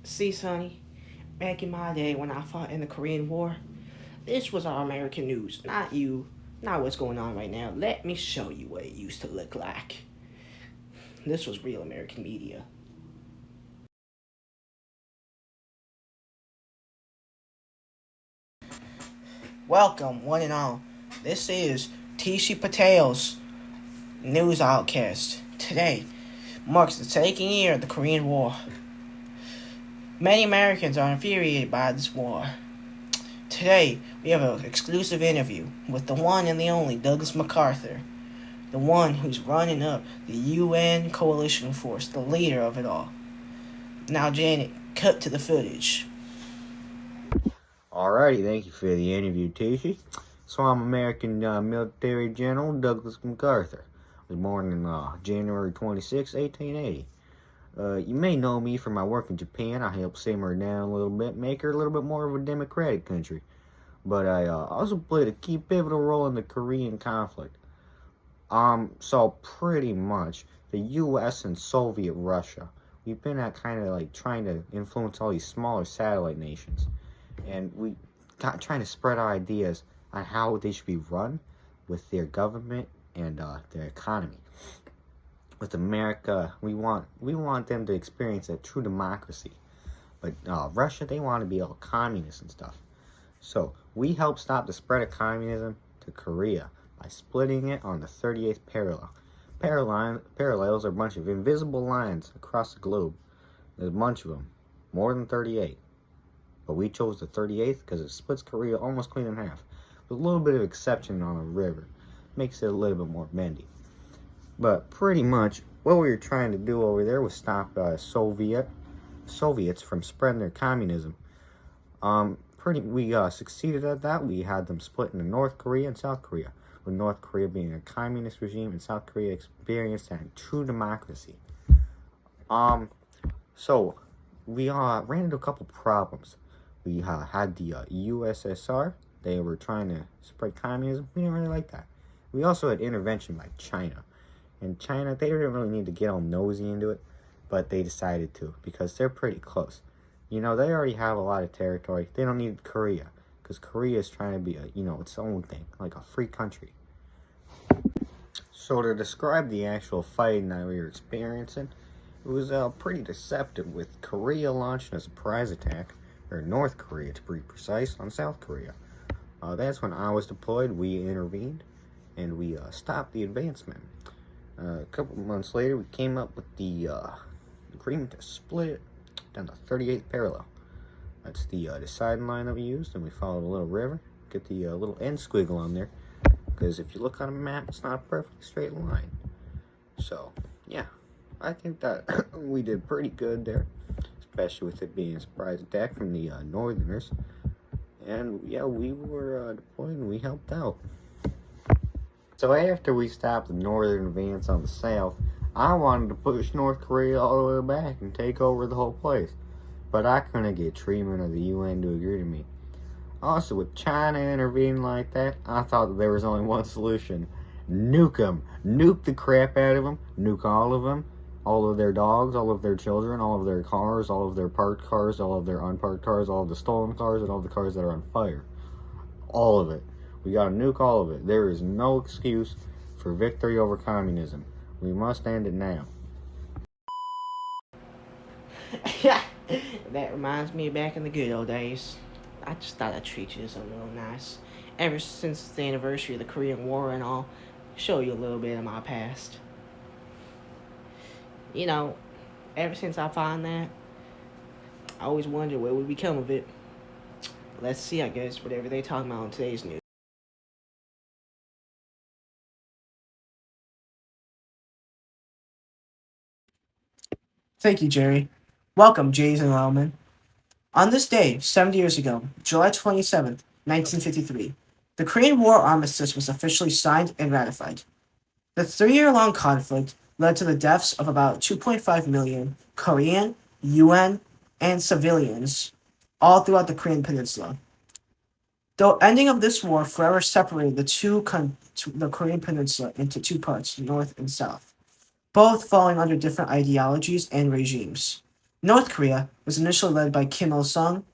See, Sonny, back in my day when I fought in the Korean War, this was our American news, not you, not what's going on right now. Let me show you what it used to look like. This was real American media. Welcome, one and all. This is Tishi Patel's News Outcast. Today marks the second year of the Korean War. Many Americans are infuriated by this war. Today, we have an exclusive interview with the one and the only Douglas MacArthur, the one who's running up the UN coalition force, the leader of it all. Now, Janet, cut to the footage. Alrighty, thank you for the interview, Tishy. So I'm American military general Douglas MacArthur. I was born in January 26, 1880. You may know me from my work in Japan. I helped simmer her down a little bit, make her a little bit more of a democratic country. But I also played a key pivotal role in the Korean conflict. So pretty much the U.S. and Soviet Russia, we've been at kind of like trying to influence all these smaller satellite nations. And we got trying to spread our ideas on how they should be run with their government and their economy. With America, we want them to experience a true democracy, but Russia, they want to be all communist and stuff. So we help stop the spread of communism to Korea by splitting it on the 38th parallel. Parallels are a bunch of invisible lines across the globe. There's a bunch of them, more than 38. But we chose the 38th because it splits Korea almost clean in half. With a little bit of exception on a river. Makes it a little bit more bendy. But pretty much, what we were trying to do over there was stop Soviets from spreading their communism. We succeeded at that. We had them split into North Korea and South Korea. With North Korea being a communist regime and South Korea experienced a true democracy. So we ran into a couple problems. We had the USSR. They were trying to spread communism. We didn't really like that. We also had intervention by China. And China, they didn't really need to get all nosy into it, but they decided to because they're pretty close. You know, they already have a lot of territory. They don't need Korea because Korea is trying to be its own thing, like a free country. So to describe the actual fighting that we were experiencing, it was pretty deceptive with Korea launching a surprise attack, or North Korea to be precise, on South Korea. That's when I was deployed. We intervened, and we stopped the advancement. A couple months later, we came up with the agreement to split it down the 38th parallel. That's the deciding line that we used, and we followed a little river. Get the little end squiggle on there, because if you look on a map, it's not a perfectly straight line. So, yeah, I think that we did pretty good there, especially with it being a surprise attack from the Northerners. And yeah, we were deployed and we helped out. So after we stopped the northern advance on the south, I wanted to push North Korea all the way back and take over the whole place. But I couldn't get treatment of the UN to agree to me. Also, with China intervening like that, I thought that there was only one solution. Nuke them. Nuke the crap out of them. Nuke all of them. All of their dogs, all of their children, all of their cars, all of their parked cars, all of their unparked cars, all of the stolen cars, and all the cars that are on fire. All of it. We gotta nuke all of it. There is no excuse for victory over communism. We must end it now. That reminds me of back in the good old days. I just thought I'd treat you a little nice. Ever since the anniversary of the Korean War and all, show you a little bit of my past. You know, ever since I found that, I always wondered what would become of it. Let's see, I guess, whatever they talking about in today's news. Thank you, Jerry. Welcome, Jays and Wellman. On this day, 70 years ago, July 27th, 1953, the Korean War Armistice was officially signed and ratified. The 3-year-long conflict led to the deaths of about 2.5 million Korean, UN, and civilians all throughout the Korean Peninsula. The ending of this war forever separated the Korean Peninsula into two parts, North and South, both falling under different ideologies and regimes. North Korea was initially led by Kim Il sung,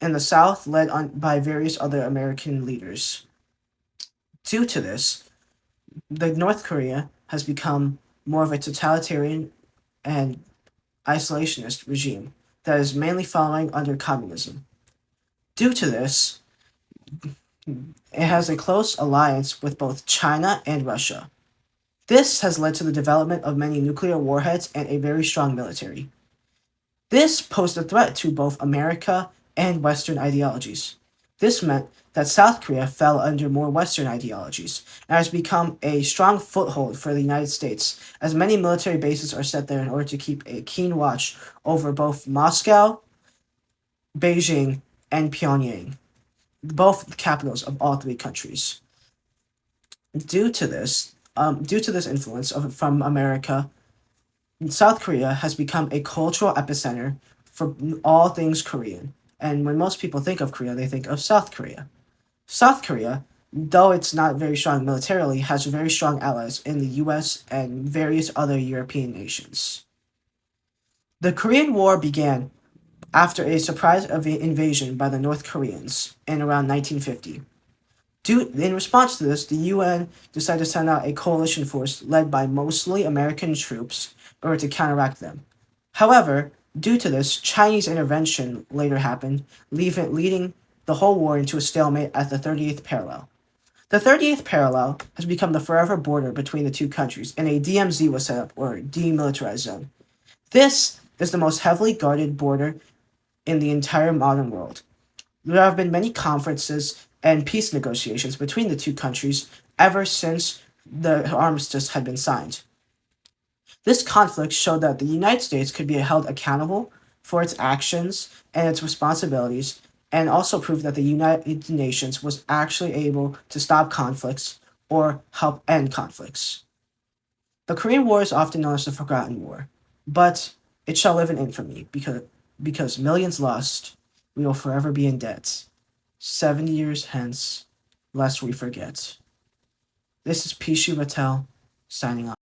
and the South led on by various other American leaders. Due to this, the North Korea has become more of a totalitarian and isolationist regime that is mainly following under communism. Due to this, it has a close alliance with both China and Russia. This has led to the development of many nuclear warheads and a very strong military. This posed a threat to both America and Western ideologies. This meant that South Korea fell under more Western ideologies and has become a strong foothold for the United States, as many military bases are set there in order to keep a keen watch over both Moscow, Beijing, and Pyongyang, both capitals of all three countries. Due to this influence from America, South Korea has become a cultural epicenter for all things Korean. And when most people think of Korea, they think of South Korea. South Korea, though it's not very strong militarily, has very strong allies in the US and various other European nations. The Korean War began after a surprise invasion by the North Koreans in around 1950. In response to this, the UN decided to send out a coalition force led by mostly American troops in order to counteract them. However, due to this, Chinese intervention later happened, leading the whole war into a stalemate at the 38th parallel. The 38th parallel has become the forever border between the two countries, and a DMZ was set up, or demilitarized zone. This is the most heavily guarded border in the entire modern world. There have been many conferences and peace negotiations between the two countries ever since the armistice had been signed. This conflict showed that the United States could be held accountable for its actions and its responsibilities, and also proved that the United Nations was actually able to stop conflicts or help end conflicts. The Korean War is often known as the Forgotten War, but it shall live in infamy because millions lost, we will forever be in debt. 70 years hence, lest we forget. This is Pishu Patel, signing off.